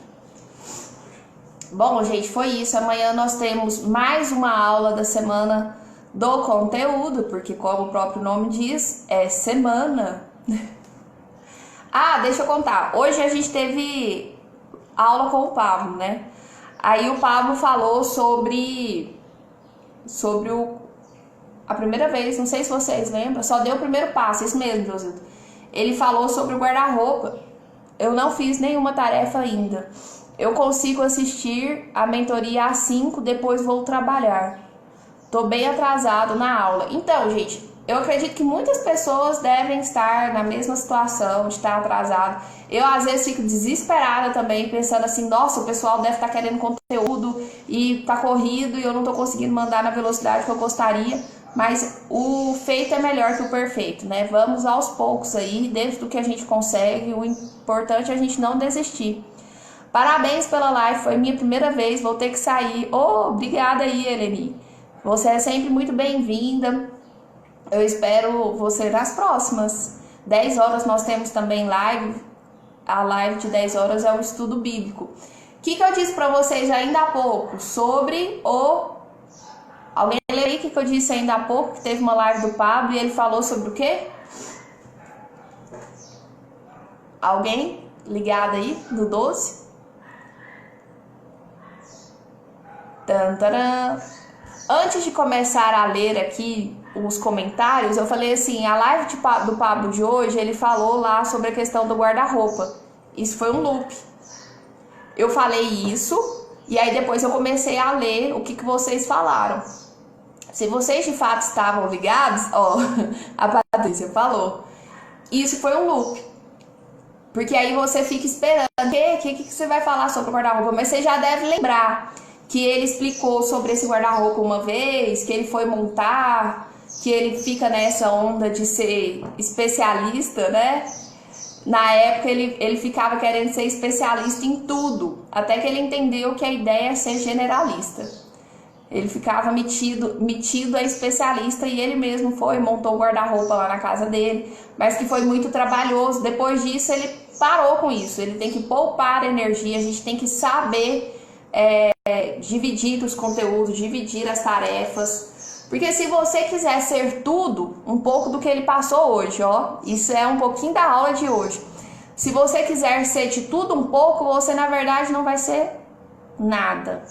[SPEAKER 1] Bom, gente, foi isso. Amanhã nós temos mais uma aula da semana do conteúdo, porque como o próprio nome diz, é semana. Deixa eu contar. Hoje a gente teve aula com o Pablo, né? Aí o Pablo falou sobre a primeira vez, não sei se vocês lembram, só deu o primeiro passo, isso mesmo, Josildo. Ele falou sobre o guarda-roupa. Eu não fiz nenhuma tarefa ainda. Eu consigo assistir a mentoria às 5, depois vou trabalhar. Tô bem atrasado na aula. Então, gente, eu acredito que muitas pessoas devem estar na mesma situação de estar atrasado. Eu, às vezes, fico desesperada também, pensando assim, nossa, o pessoal deve estar querendo conteúdo e tá corrido e eu não tô conseguindo mandar na velocidade que eu gostaria. Mas o feito é melhor que o perfeito, né? Vamos aos poucos aí, dentro do que a gente consegue. O importante é a gente não desistir. Parabéns pela live, foi minha primeira vez, vou ter que sair. Obrigada aí, Eleni. Você é sempre muito bem-vinda. Eu espero você nas próximas. 10 horas nós temos também live. A live de 10 horas é o estudo bíblico. O que eu disse para vocês ainda há pouco sobre o... Alguém leu aí o que eu disse ainda há pouco? Que teve uma live do Pablo e ele falou sobre o quê? Alguém ligado aí no 12? Tantaram. Antes de começar a ler aqui os comentários, eu falei assim, a live do Pablo de hoje, ele falou lá sobre a questão do guarda-roupa. Isso foi um loop. Eu falei isso, e aí depois eu comecei a ler o que vocês falaram. Se vocês de fato estavam ligados, a Patrícia falou, isso foi um loop. Porque aí você fica esperando, o que você vai falar sobre o guarda-roupa? Mas você já deve lembrar que ele explicou sobre esse guarda-roupa uma vez, que ele foi montar, que ele fica nessa onda de ser especialista, né? Na época ele ficava querendo ser especialista em tudo, até que ele entendeu que a ideia é ser generalista. Ele ficava metido a especialista e ele mesmo montou o guarda-roupa lá na casa dele, mas que foi muito trabalhoso. Depois disso ele parou com isso, ele tem que poupar energia, a gente tem que saber dividir os conteúdos, dividir as tarefas, Porque se você quiser ser tudo, um pouco do que ele passou hoje, ó, isso é um pouquinho da aula de hoje. Se você quiser ser de tudo um pouco, você na verdade não vai ser nada.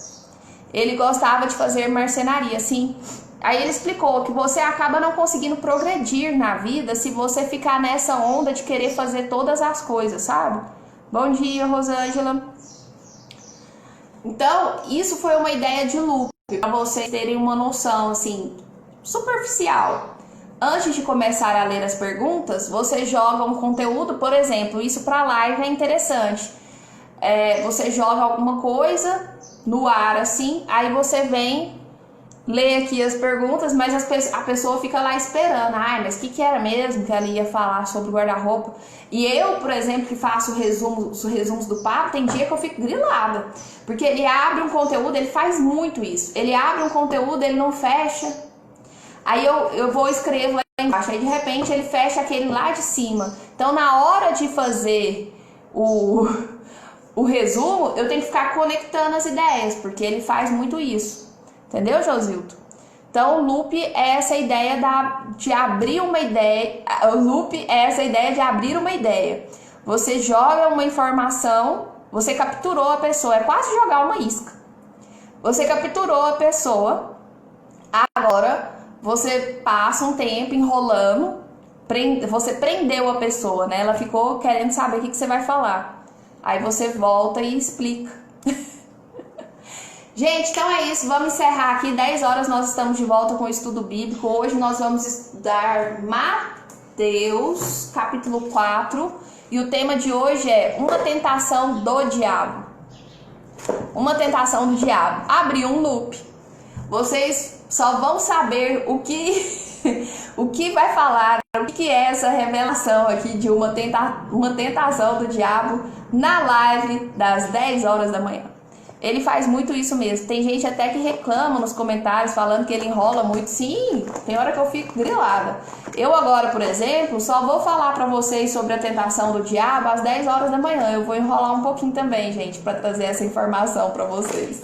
[SPEAKER 1] Ele gostava de fazer marcenaria, sim. Aí ele explicou que você acaba não conseguindo progredir na vida se você ficar nessa onda de querer fazer todas as coisas, sabe? Bom dia, Rosângela. Então, isso foi uma ideia de Lupe, para vocês terem uma noção, assim, superficial. Antes de começar a ler as perguntas, você joga um conteúdo, por exemplo, isso para live é interessante. Você joga alguma coisa no ar, assim, aí você vem ler aqui as perguntas, mas a pessoa fica lá esperando. Ai, mas o que era mesmo que ela ia falar sobre o guarda-roupa? E eu, por exemplo, que faço os resumos do papo, tem dia que eu fico grilada. Porque ele abre um conteúdo, ele faz muito isso. Ele abre um conteúdo, ele não fecha. Aí eu vou escrever lá embaixo, aí de repente ele fecha aquele lá de cima. Então, na hora de fazer o resumo, eu tenho que ficar conectando as ideias, porque ele faz muito isso. Entendeu, Josilto? Então, o loop é essa ideia de abrir uma ideia. O loop é essa ideia de abrir uma ideia. Você joga uma informação, você capturou a pessoa, é quase jogar uma isca. Você capturou a pessoa, agora você passa um tempo enrolando, você prendeu a pessoa, né? Ela ficou querendo saber o que você vai falar. Aí você volta e explica. Gente, então é isso, vamos encerrar aqui, 10 horas nós estamos de volta com o estudo bíblico. Hoje nós vamos estudar Mateus, capítulo 4, e o tema de hoje é uma tentação do diabo. Uma tentação do diabo. Abriu um loop. Vocês só vão saber o que vai falar, o que é essa revelação aqui de uma tentação do diabo na live das 10 horas da manhã. Ele faz muito isso mesmo. Tem gente até que reclama nos comentários falando que ele enrola muito. Sim, tem hora que eu fico grilada. Eu agora, por exemplo, só vou falar pra vocês sobre a tentação do diabo às 10 horas da manhã. Eu vou enrolar um pouquinho também, gente, pra trazer essa informação pra vocês.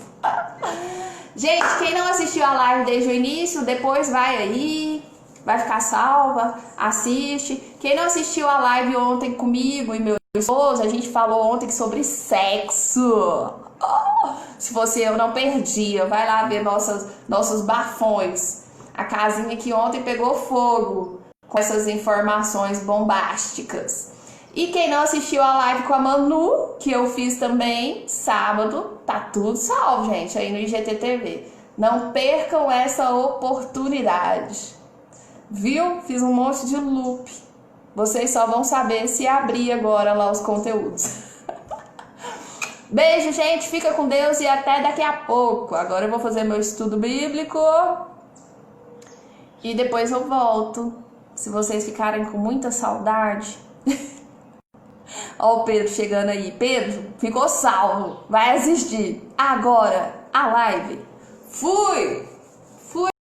[SPEAKER 1] Gente, quem não assistiu a live desde o início, depois vai aí, vai ficar salva, assiste. Quem não assistiu a live ontem comigo e meu esposo, a gente falou ontem sobre sexo. Se você eu não perdia, vai lá ver nossos bafões. A casinha que ontem pegou fogo com essas informações bombásticas. E quem não assistiu a live com a Manu, que eu fiz também sábado, tá tudo salvo, gente, aí no IGTV. Não percam essa oportunidade. Viu? Fiz um monte de loop. Vocês só vão saber se abrir agora lá os conteúdos. Beijo, gente. Fica com Deus e até daqui a pouco. Agora eu vou fazer meu estudo bíblico. E depois eu volto. Se vocês ficarem com muita saudade. Ó o Pedro chegando aí. Pedro, ficou salvo. Vai assistir agora a live. Fui!